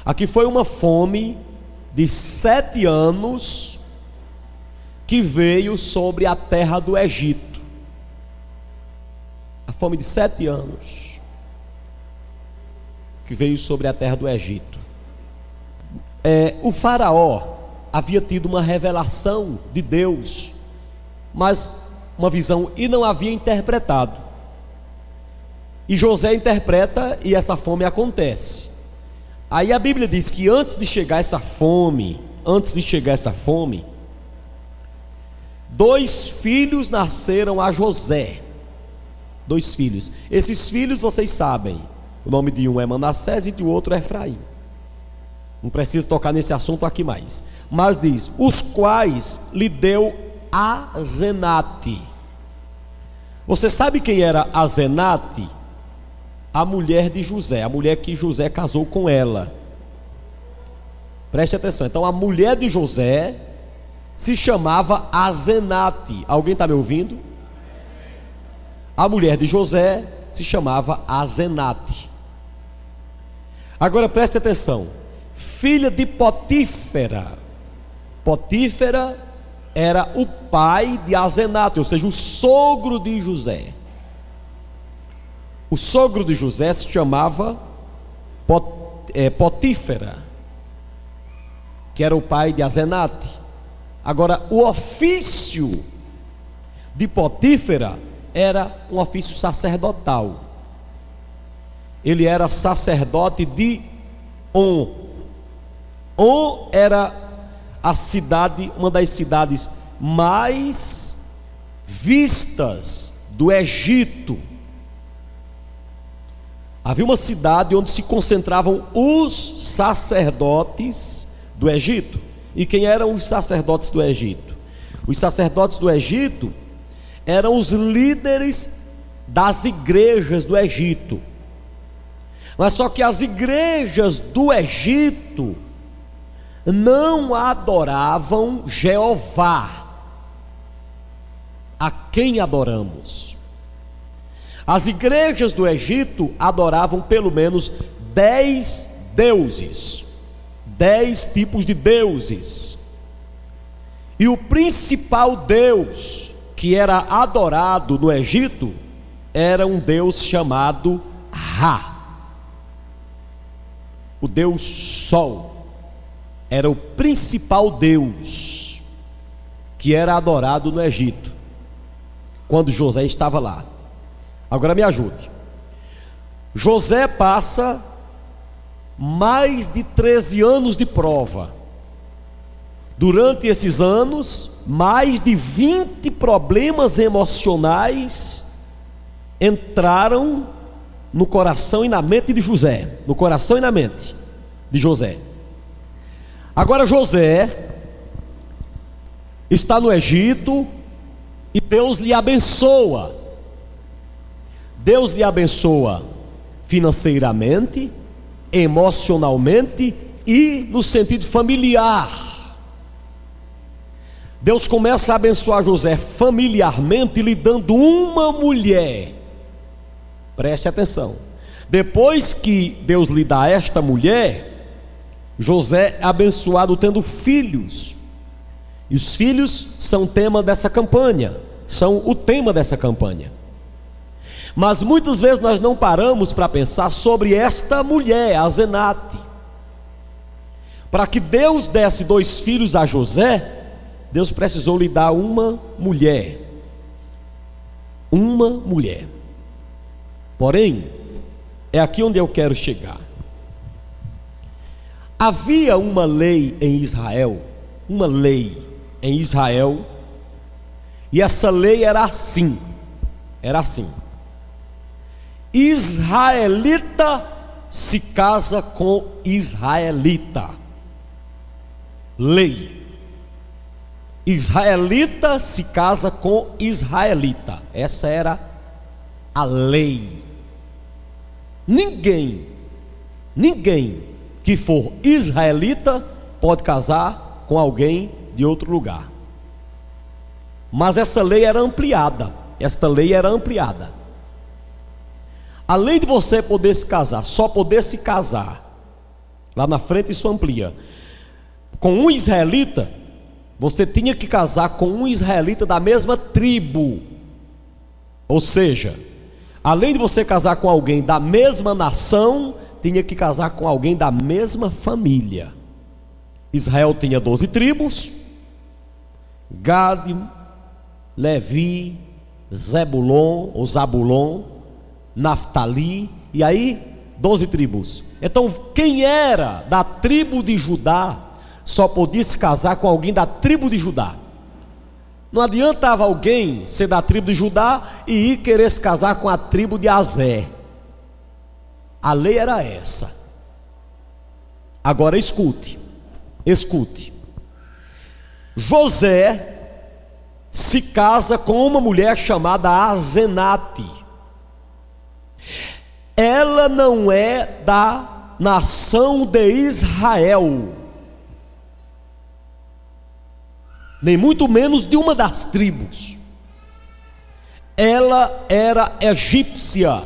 Aqui foi uma fome de 7 anos que veio sobre a terra do Egito. A fome de 7 anos que veio sobre a terra do Egito. O faraó havia tido uma revelação de Deus, mas uma visão, e não havia interpretado. E José interpreta e essa fome acontece. Aí a Bíblia diz que antes de chegar essa fome, 2 filhos nasceram a José. 2 filhos. Esses filhos vocês sabem. O nome de um é Manassés e do outro é Efraim. Não preciso tocar nesse assunto aqui mais. Mas diz: os quais lhe deu Azenate. Você sabe quem era Azenate? A mulher de José, a mulher que José casou com ela. Preste atenção. Então a mulher de José se chamava Azenate. Alguém está me ouvindo? A mulher de José se chamava Azenate. Agora preste atenção. Filha de Potífera. Potífera era o pai de Azenate, ou seja, o sogro de José. O sogro de José se chamava Potífera, que era o pai de Azenate. Agora, o ofício de Potífera era um ofício sacerdotal. Ele era sacerdote de On. On era a cidade, uma das cidades mais vistas do Egito. Havia uma cidade onde se concentravam os sacerdotes do Egito. E quem eram os sacerdotes do Egito? Os sacerdotes do Egito eram os líderes das igrejas do Egito. Mas só que as igrejas do Egito não adoravam Jeová, a quem adoramos. As igrejas do Egito adoravam pelo menos 10 deuses, 10 tipos de deuses. E o principal deus que era adorado no Egito era um deus chamado Ra. O deus Sol era o principal deus que era adorado no Egito, quando José estava lá. Agora me ajude. José passa mais de 13 anos de prova. Durante esses anos, mais de 20 problemas emocionais entraram no coração e na mente de José. No coração e na mente de José. Agora José está no Egito e Deus lhe abençoa. Deus lhe abençoa financeiramente, emocionalmente e no sentido familiar. Deus começa a abençoar José familiarmente, lhe dando uma mulher. Preste atenção. Depois que Deus lhe dá esta mulher, José é abençoado tendo filhos. E os filhos são tema dessa campanha, são o tema dessa campanha. Mas muitas vezes nós não paramos para pensar sobre esta mulher, Azenate. Para que Deus desse 2 filhos a José, Deus precisou lhe dar uma mulher. Uma mulher. Porém, é aqui onde eu quero chegar. Havia uma lei em Israel, e essa lei era assim. Israelita se casa com israelita. Lei. Israelita se casa com israelita. Essa era a lei. Ninguém que for israelita pode casar com alguém de outro lugar. Mas essa lei era ampliada. Além de você poder se casar, só poder se casar Lá na frente isso amplia. Com um israelita, você tinha que casar com um israelita da mesma tribo. Ou seja, além de você casar com alguém da mesma nação, tinha que casar com alguém da mesma família. Israel tinha 12 tribos: Gade, Levi, Zebulon ou Zabulon, Naftali, e aí 12 tribos. Então quem era da tribo de Judá só podia se casar com alguém da tribo de Judá. Não adiantava alguém ser da tribo de Judá e ir querer se casar com a tribo de Aser. A lei era essa. Agora escute. José se casa com uma mulher chamada Asenate. Ela não é da nação de Israel, nem muito menos de uma das tribos. Ela era egípcia.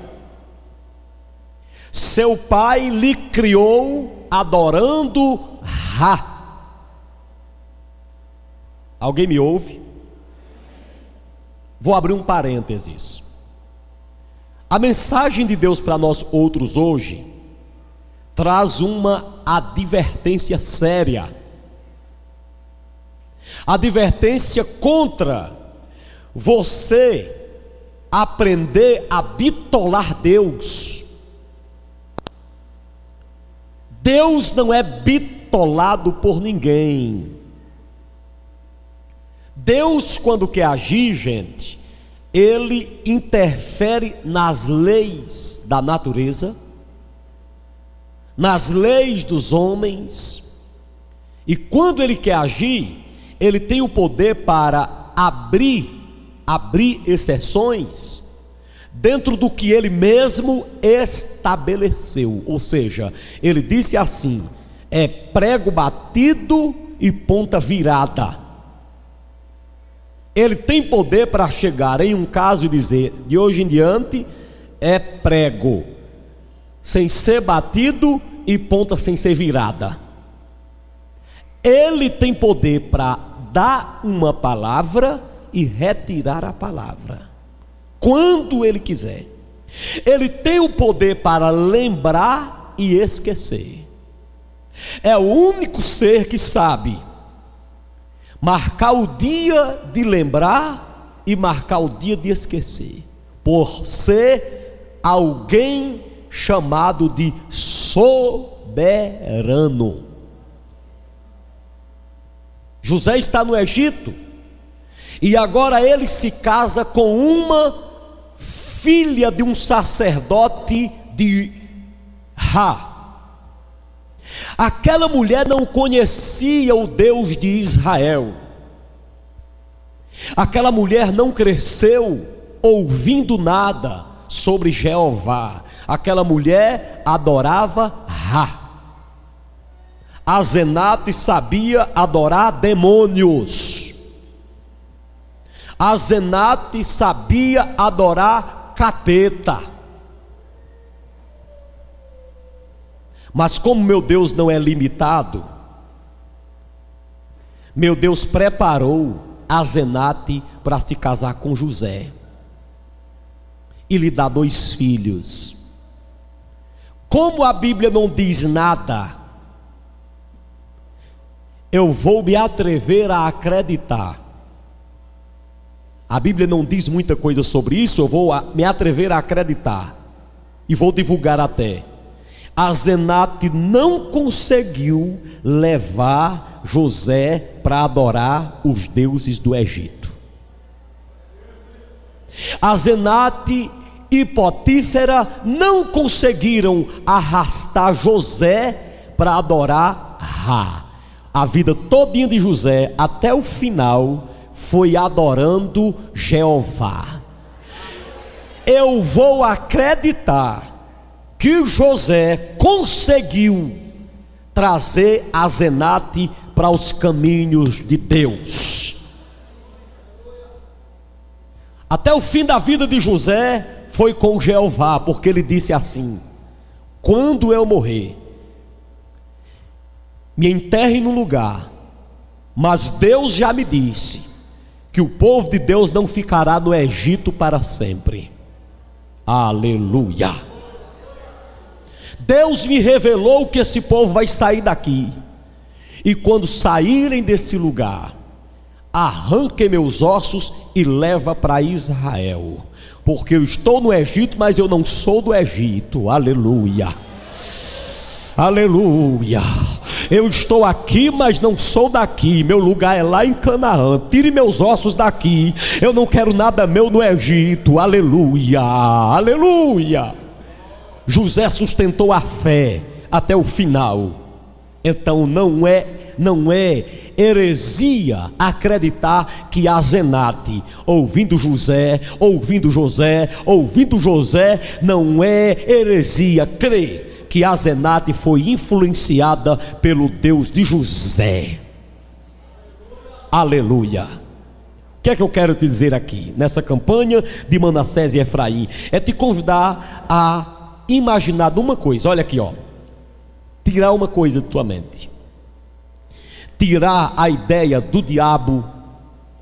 Seu pai lhe criou adorando Ra. Alguém me ouve? Vou abrir um parênteses. A mensagem de Deus para nós outros hoje traz uma advertência séria. Advertência contra você aprender a bitolar Deus. Deus não é bitolado por ninguém. Deus, quando quer agir, gente, Ele interfere nas leis da natureza, nas leis dos homens, e quando Ele quer agir, Ele tem o poder para abrir exceções dentro do que Ele mesmo estabeleceu. Ou seja, Ele disse assim: é prego batido e ponta virada. Ele tem poder para chegar em um caso e dizer: de hoje em diante é prego sem ser batido e ponta sem ser virada. Ele tem poder para dar uma palavra e retirar a palavra quando Ele quiser. Ele tem o poder para lembrar e esquecer. É o único ser que sabe marcar o dia de lembrar e marcar o dia de esquecer, por ser alguém chamado de soberano. José está no Egito e agora ele se casa com uma filha de um sacerdote de Ra. Aquela mulher não conhecia o Deus de Israel. Aquela mulher não cresceu ouvindo nada sobre Jeová. Aquela mulher adorava Ra. Asenate sabia adorar demônios. Asenate sabia adorar capeta. Mas como meu Deus não é limitado, meu Deus preparou Asenate para se casar com José e lhe dar 2 filhos. Como a Bíblia não diz nada, eu vou me atrever a acreditar. A Bíblia não diz muita coisa sobre isso, eu vou me atrever a acreditar e vou divulgar até. Asenate não conseguiu levar José para adorar os deuses do Egito. Asenate e Potífera não conseguiram arrastar José para adorar Ra. A vida todinha de José, até o final, foi adorando Jeová. Eu vou acreditar que José conseguiu trazer Asenate para os caminhos de Deus. Até o fim da vida de José foi com Jeová, porque ele disse assim: quando eu morrer, me enterrem no lugar, mas Deus já me disse que o povo de Deus não ficará no Egito para sempre. Aleluia. Deus me revelou que esse povo vai sair daqui, e quando saírem desse lugar, arranquem meus ossos e leva para Israel, porque eu estou no Egito, mas eu não sou do Egito. Aleluia, aleluia. Eu estou aqui, mas não sou daqui. Meu lugar é lá em Canaã. Tire meus ossos daqui. Eu não quero nada meu no Egito. Aleluia, aleluia. José sustentou a fé até o final. Então não é heresia acreditar que Azenate, ouvindo José, não é heresia crer que Azenate foi influenciada pelo Deus de José. Aleluia. O que é que eu quero te dizer aqui nessa campanha de Manassés e Efraim? É te convidar a imaginar uma coisa. Olha aqui, ó. Tirar uma coisa de tua mente. Tirar a ideia do diabo,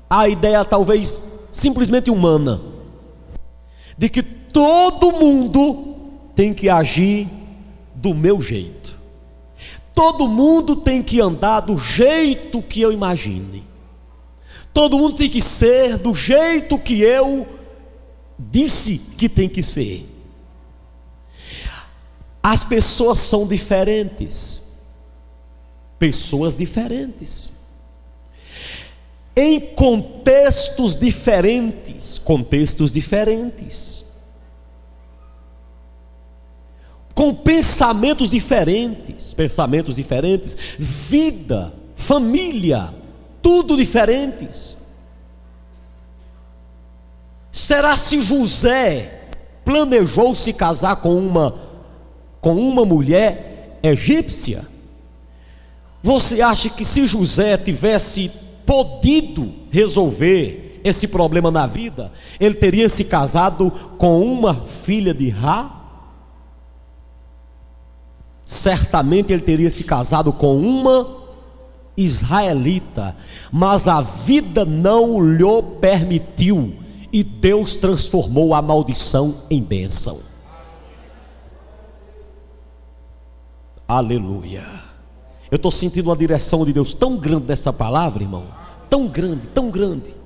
a ideia talvez simplesmente humana, de que todo mundo tem que agir do meu jeito, todo mundo tem que andar do jeito que eu imagine, todo mundo tem que ser do jeito que eu disse que tem que ser. As pessoas são diferentes, em contextos diferentes, com pensamentos diferentes, vida, família, tudo diferentes. Será se José planejou se casar com uma mulher egípcia? Você acha que se José tivesse podido resolver esse problema na vida, ele teria se casado com uma filha de Rá? Certamente ele teria se casado com uma israelita, mas a vida não lhe permitiu, e Deus transformou a maldição em bênção. Aleluia. Eu estou sentindo uma direção de Deus tão grande nessa palavra, irmão, tão grande.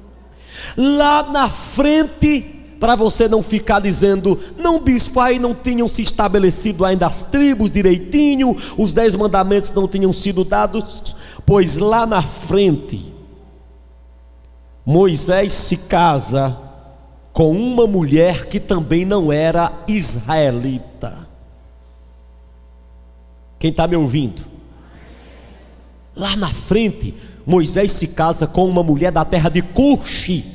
Lá na frente, para você não ficar dizendo, não, bispo, aí não tinham se estabelecido ainda as tribos direitinho, os 10 mandamentos não tinham sido dados, pois lá na frente, Moisés se casa com uma mulher que também não era israelita. Quem está me ouvindo? Lá na frente, Moisés se casa com uma mulher da terra de Cuxi.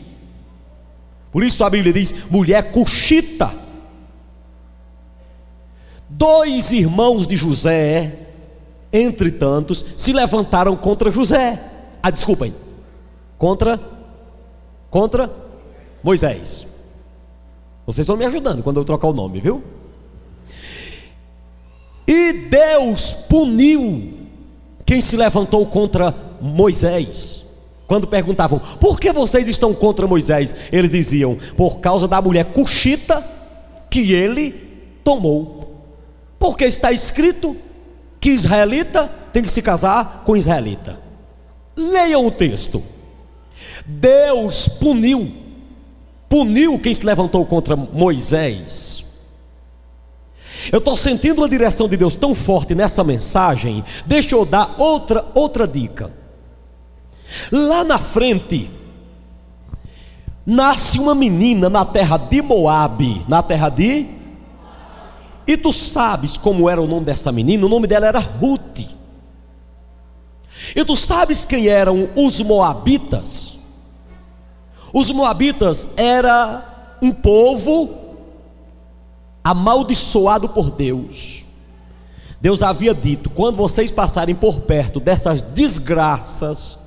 Por isso a Bíblia diz, mulher cuxita. 2 irmãos de José, entre tantos, se levantaram contra José. Desculpem, contra Moisés. Vocês estão me ajudando quando eu trocar o nome, viu? E Deus puniu quem se levantou contra Moisés. Quando perguntavam, por que vocês estão contra Moisés? Eles diziam, por causa da mulher cuxita que ele tomou. Porque está escrito que israelita tem que se casar com israelita. Leiam o texto. Deus puniu quem se levantou contra Moisés. Eu estou sentindo uma direção de Deus tão forte nessa mensagem. Deixa eu dar outra dica. Lá na frente, nasce uma menina na terra de Moabe, e tu sabes como era o nome dessa menina? O nome dela era Ruth. E tu sabes quem eram os moabitas? Os moabitas era um povo amaldiçoado por Deus. Deus havia dito, quando vocês passarem por perto dessas desgraças,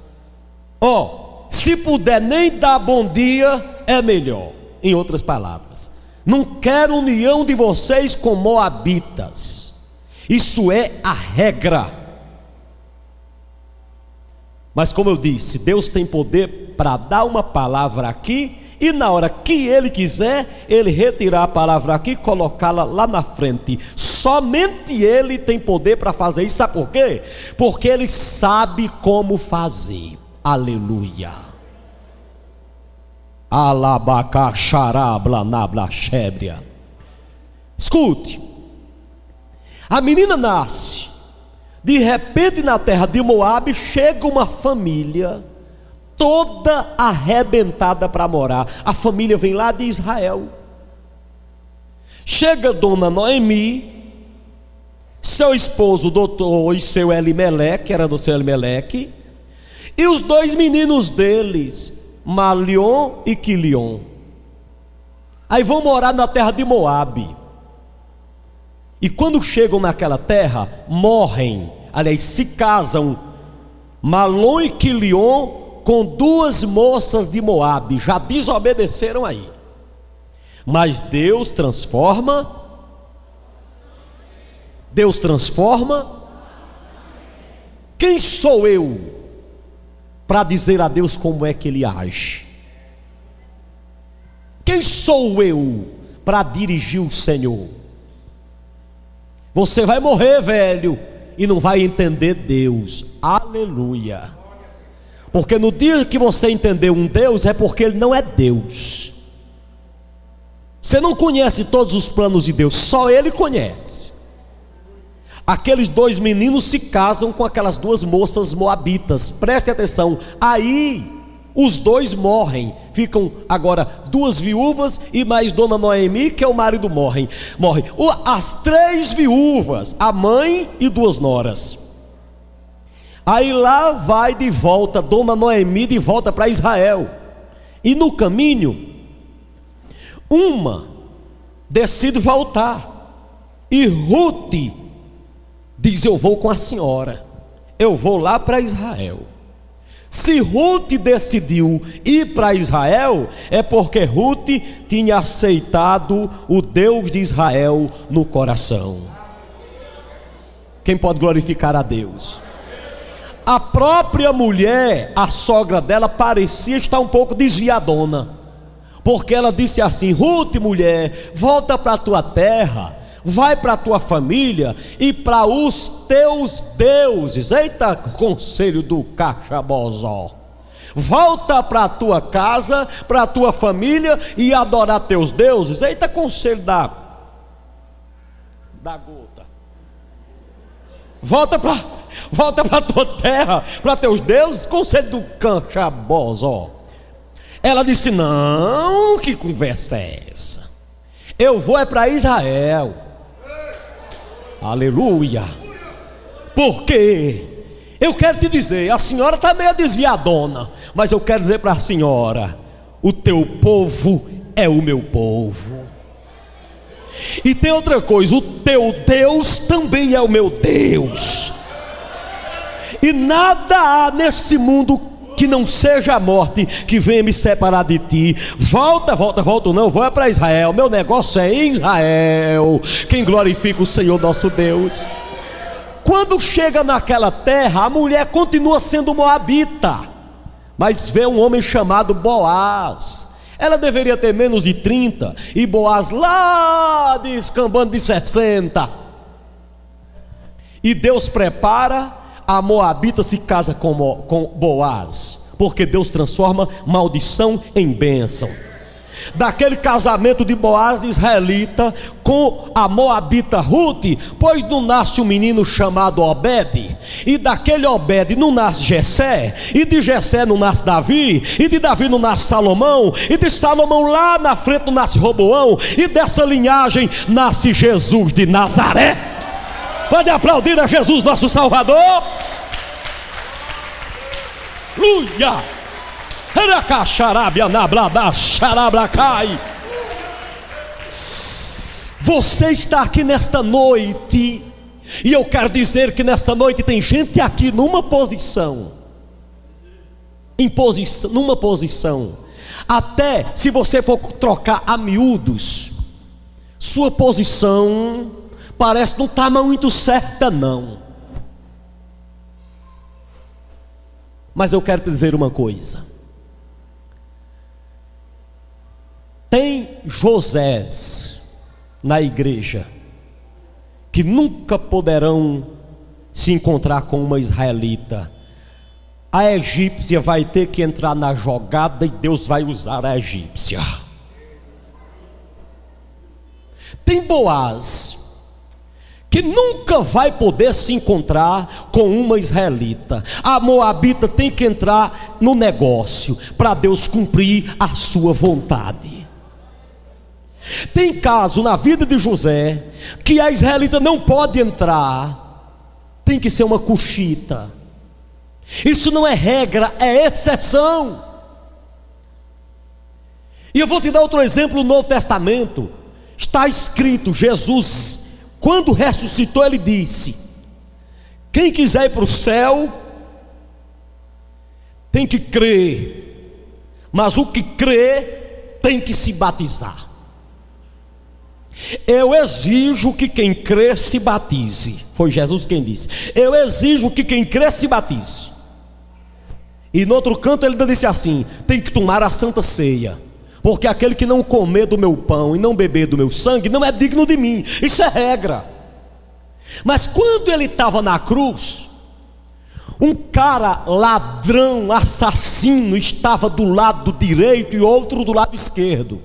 se puder nem dar bom dia, é melhor. Em outras palavras, não quero união de vocês com moabitas. Isso é a regra. Mas como eu disse, Deus tem poder para dar uma palavra aqui, e na hora que Ele quiser, Ele retirar a palavra aqui e colocá-la lá na frente. Somente Ele tem poder para fazer isso. Sabe por quê? Porque Ele sabe como fazer. Aleluia. Alabacaxarablanablachébria. Escute. A menina nasce. De repente na terra de Moabe chega uma família toda arrebentada para morar. A família vem lá de Israel. Chega dona Noemi, seu esposo doutor e seu Elimeleque, era do seu Elimeleque, e os dois meninos deles, Malion e Quilion. Aí vão morar na terra de Moabe. E quando chegam naquela terra, morrem, aliás, se casam Malom e Quilion com duas moças de Moabe. Já desobedeceram aí. Mas Deus transforma. Quem sou eu para dizer a Deus como é que Ele age? Quem sou eu para dirigir o Senhor? Você vai morrer, velho, e não vai entender Deus. Aleluia. Porque no dia que você entender um Deus, é porque Ele não é Deus. Você não conhece todos os planos de Deus, só Ele conhece. Aqueles dois meninos se casam com aquelas duas moças moabitas. Preste atenção. Aí os dois morrem. Ficam agora duas viúvas e mais dona Noemi, que é o marido, morre. As três viúvas, a mãe e duas noras. Aí lá vai de volta dona Noemi de volta para Israel. E no caminho, uma decide voltar. E Ruth diz: eu vou com a senhora, eu vou lá para Israel. Se Ruth decidiu ir para Israel, é porque Ruth tinha aceitado o Deus de Israel no coração. Quem pode glorificar a Deus? A própria mulher, a sogra dela, parecia estar um pouco desviadona, porque ela disse assim: Ruth, mulher, volta para a tua terra, vai para a tua família e para os teus deuses. Eita, conselho do Cachabozó. Volta para a tua casa, para a tua família e adorar teus deuses. Eita, conselho da gota. Volta para a tua terra, para teus deuses. Conselho do Cachabozó. Ela disse: não, que conversa é essa? Eu vou é para Israel. Aleluia. Porque eu quero te dizer, a senhora está meio desviadona, mas eu quero dizer para a senhora: o teu povo é o meu povo. E tem outra coisa: o teu Deus também é o meu Deus. E nada há nesse mundo que não seja a morte que venha me separar de ti. Volta não, vou para Israel. Meu negócio é em Israel. Quem glorifica o Senhor nosso Deus. Quando chega naquela terra, a mulher continua sendo moabita, mas vê um homem chamado Boaz. Ela deveria ter menos de 30, e Boaz lá descambando de 60. E Deus prepara. A moabita se casa com Boaz, porque Deus transforma maldição em bênção. Daquele casamento de Boaz israelita com a moabita Ruth, pois não nasce um menino chamado Obed, e daquele Obed não nasce Jessé, e de Jessé não nasce Davi, e de Davi não nasce Salomão, e de Salomão lá na frente não nasce Roboão, e dessa linhagem nasce Jesus de Nazaré. Pode aplaudir a Jesus nosso Salvador. Aleluia. Você está aqui nesta noite, e eu quero dizer que nesta noite tem gente aqui numa posição, numa posição, até se você for trocar a miúdos, sua posição parece não estar muito certa não. Mas eu quero te dizer uma coisa: tem Josés na igreja que nunca poderão se encontrar com uma israelita. A egípcia vai ter que entrar na jogada e Deus vai usar a egípcia. Tem Boaz que nunca vai poder se encontrar com uma israelita. A moabita tem que entrar no negócio para Deus cumprir a sua vontade. Tem caso na vida de José que a israelita não pode entrar, tem que ser uma cuxita. Isso não é regra, é exceção. E eu vou te dar outro exemplo no Novo Testamento. Está escrito, Jesus, quando ressuscitou, ele disse: quem quiser ir para o céu tem que crer, mas o que crê tem que se batizar. Eu exijo que quem crê se batize. Foi Jesus quem disse: eu exijo que quem crê se batize. E no outro canto ele disse assim: tem que tomar a santa ceia, porque aquele que não comer do meu pão e não beber do meu sangue não é digno de mim. Isso é regra. Mas quando ele estava na cruz, um cara ladrão, assassino, estava do lado direito e outro do lado esquerdo.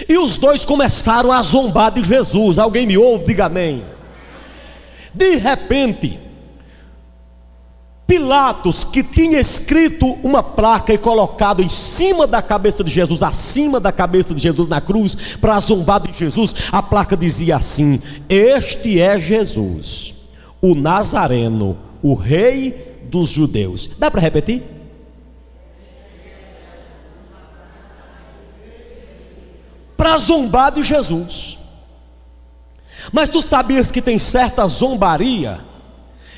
E os dois começaram a zombar de Jesus. Alguém me ouve? Diga amém. De repente, Pilatos, que tinha escrito uma placa e colocado em cima da cabeça de Jesus, acima da cabeça de Jesus na cruz, para zombar de Jesus, a placa dizia assim: este é Jesus, o Nazareno, o rei dos judeus. Dá para repetir? Para zombar de Jesus. Mas tu sabias que tem certa zombaria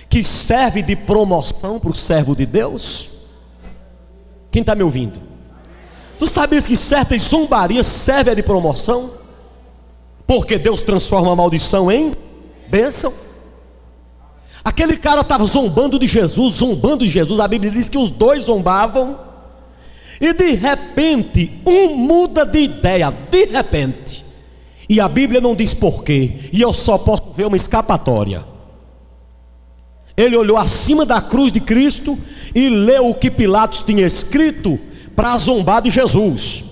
que serve de promoção para o servo de Deus? Quem está me ouvindo? Tu sabias que certas zombarias servem de promoção? Porque Deus transforma a maldição em bênção. Aquele cara estava zombando de Jesus. A Bíblia diz que os dois zombavam. E de repente, um muda de ideia, de repente. E a Bíblia não diz porquê, e eu só posso ver uma escapatória. Ele olhou acima da cruz de Cristo e leu o que Pilatos tinha escrito para zombar de Jesus.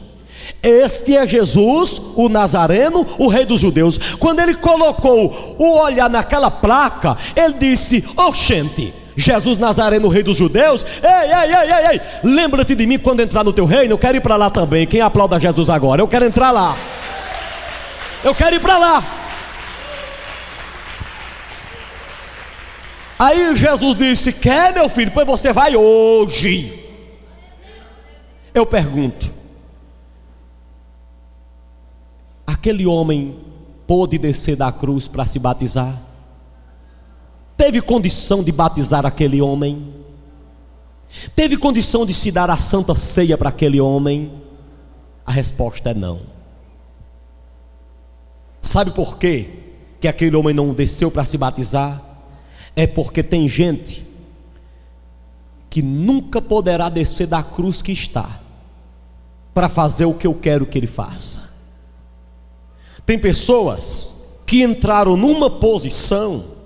Este é Jesus, o Nazareno, o rei dos judeus. Quando ele colocou o olhar naquela placa, ele disse: oxente, Jesus Nazareno, rei dos judeus, ei, lembra-te de mim quando entrar no teu reino. Eu quero ir para lá também. Quem aplauda Jesus agora? Eu quero entrar lá. Eu quero ir para lá. Aí Jesus disse: quer, meu filho? Pois você vai hoje. Eu pergunto: aquele homem pôde descer da cruz para se batizar? Teve condição de batizar aquele homem? Teve condição de se dar a santa ceia para aquele homem? A resposta é não. Sabe por quê que aquele homem não desceu para se batizar? É porque tem gente que nunca poderá descer da cruz que está para fazer o que eu quero que ele faça. Tem pessoas que entraram numa posição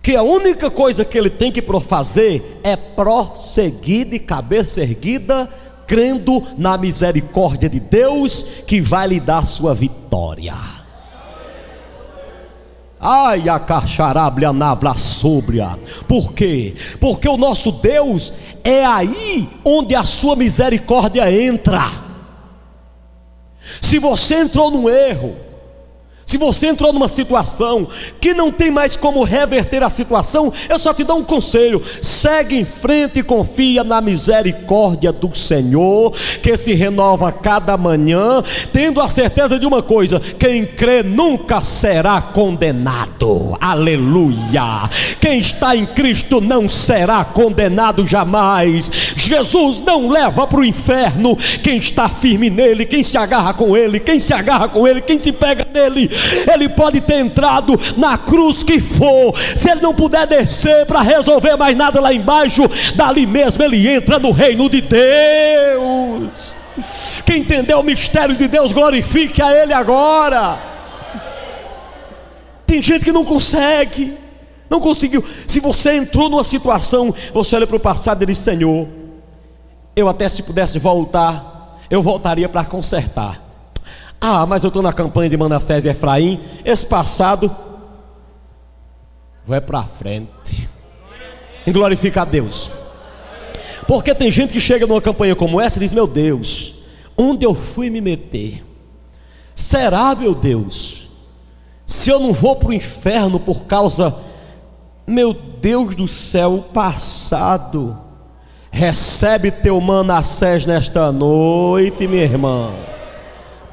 que a única coisa que ele tem que fazer é prosseguir de cabeça erguida, crendo na misericórdia de Deus que vai lhe dar sua vitória. Ai, a cacharablia navla súbria. Por quê? Porque o nosso Deus é aí onde a sua misericórdia entra. Se você entrou num erro, se você entrou numa situação que não tem mais como reverter a situação, eu só te dou um conselho: segue em frente e confia na misericórdia do Senhor, que se renova cada manhã, tendo a certeza de uma coisa: quem crê nunca será condenado. Aleluia! Quem está em Cristo não será condenado jamais. Jesus não leva para o inferno quem está firme nele, quem se agarra com ele, quem se pega nele. Ele pode ter entrado na cruz que for, se ele não puder descer para resolver mais nada lá embaixo, dali mesmo ele entra no reino de Deus. Quem entendeu o mistério de Deus, glorifique a Ele agora. Tem gente que não consegue, não conseguiu. Se você entrou numa situação, você olha para o passado e diz: Senhor, eu até se pudesse voltar, eu voltaria para consertar. Ah, mas eu estou na campanha de Manassés e Efraim, esse passado vai para frente. E glorifica a Deus. Porque tem gente que chega numa campanha como essa e diz: meu Deus, onde eu fui me meter? Será, meu Deus, se eu não vou para o inferno por causa, meu Deus do céu, o passado? Recebe teu Manassés nesta noite, minha irmã.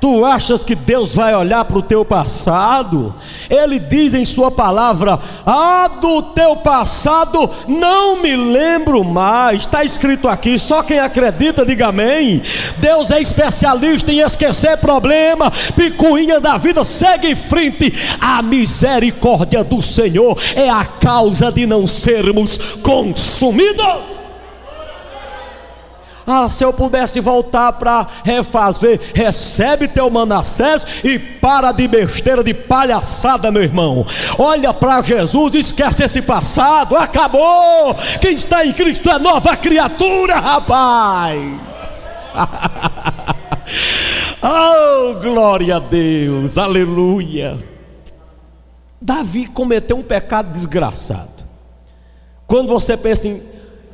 Tu achas que Deus vai olhar para o teu passado? Ele diz em sua palavra: ah, do teu passado não me lembro mais. Está escrito aqui, só quem acredita diga amém. Deus é especialista em esquecer problema, picuinha da vida, segue em frente. A misericórdia do Senhor é a causa de não sermos consumidos. Ah, se eu pudesse voltar para refazer, recebe teu Manassés e para de besteira, de palhaçada, meu irmão. Olha para Jesus, esquece esse passado, acabou. Quem está em Cristo é nova criatura, rapaz. Oh, glória a Deus, aleluia. Davi cometeu um pecado desgraçado. Quando você pensa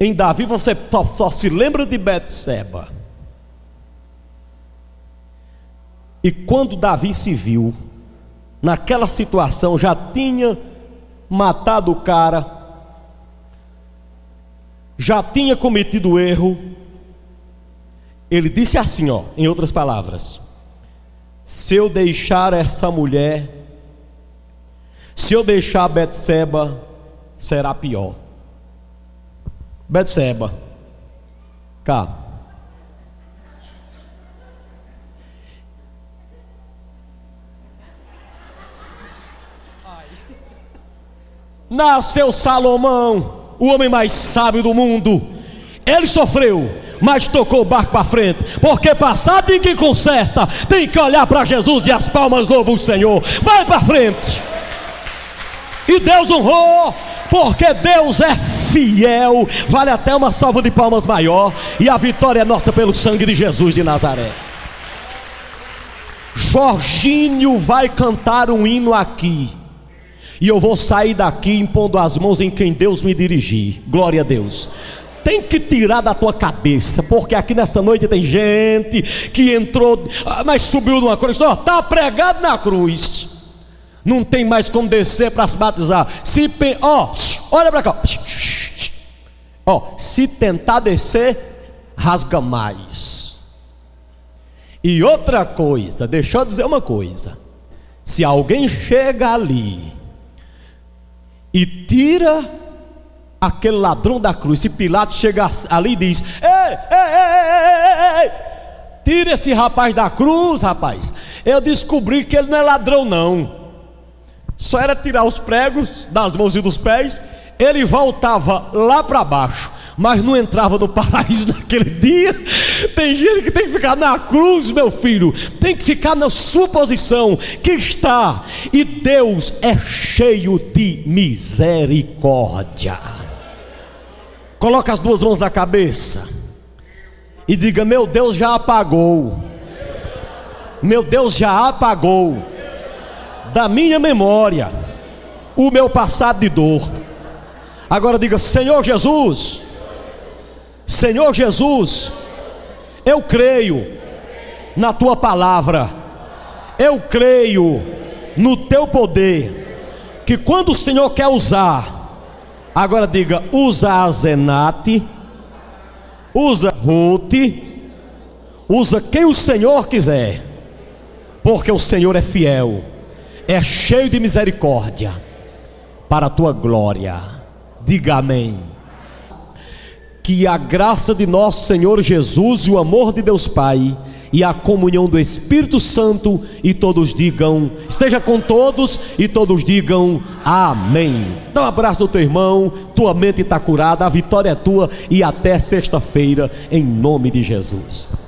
em Davi, você só se lembra de Betseba. E quando Davi se viu naquela situação, já tinha matado o cara, já tinha cometido erro, ele disse assim, ó, em outras palavras: se eu deixar essa mulher, se eu deixar Betseba, será pior. Betseba, cá. Nasceu Salomão, o homem mais sábio do mundo. Ele sofreu, mas tocou o barco para frente. Porque passado tem que conserta, tem que olhar para Jesus e as palmas louvam o Senhor. Vai para frente. E Deus honrou, porque Deus é fiel. Vale até uma salva de palmas maior. E a vitória é nossa pelo sangue de Jesus de Nazaré. Jorginho vai cantar um hino aqui, e eu vou sair daqui impondo as mãos em quem Deus me dirigir. Glória a Deus. Tem que tirar da tua cabeça, porque aqui nessa noite tem gente que entrou, mas subiu numa cruz, está pregado na cruz, não tem mais como descer para se batizar. Olha para cá. Se tentar descer, rasga mais. E outra coisa, deixa eu dizer uma coisa: se alguém chega ali e tira aquele ladrão da cruz, se Pilatos chega ali e diz: ei, tira esse rapaz da cruz, rapaz. Eu descobri que ele não é ladrão não, só era tirar os pregos das mãos e dos pés. Ele voltava lá para baixo, mas não entrava no paraíso naquele dia. Tem gente que tem que ficar na cruz, meu filho, tem que ficar na sua posição que está. E Deus é cheio de misericórdia. Coloca as duas mãos na cabeça e diga: meu Deus já apagou, meu Deus já apagou da minha memória o meu passado de dor. Agora diga: Senhor Jesus, Senhor Jesus, eu creio na tua palavra, eu creio no teu poder, que quando o Senhor quer usar, agora diga, usa a Zenate, usa Ruth, usa quem o Senhor quiser, porque o Senhor é fiel, é cheio de misericórdia, para a tua glória. Diga amém. Que a graça de nosso Senhor Jesus e o amor de Deus Pai e a comunhão do Espírito Santo, e todos digam, esteja com todos, e todos digam amém. Dá um abraço no teu irmão, tua mente está curada, a vitória é tua, e até sexta-feira, em nome de Jesus.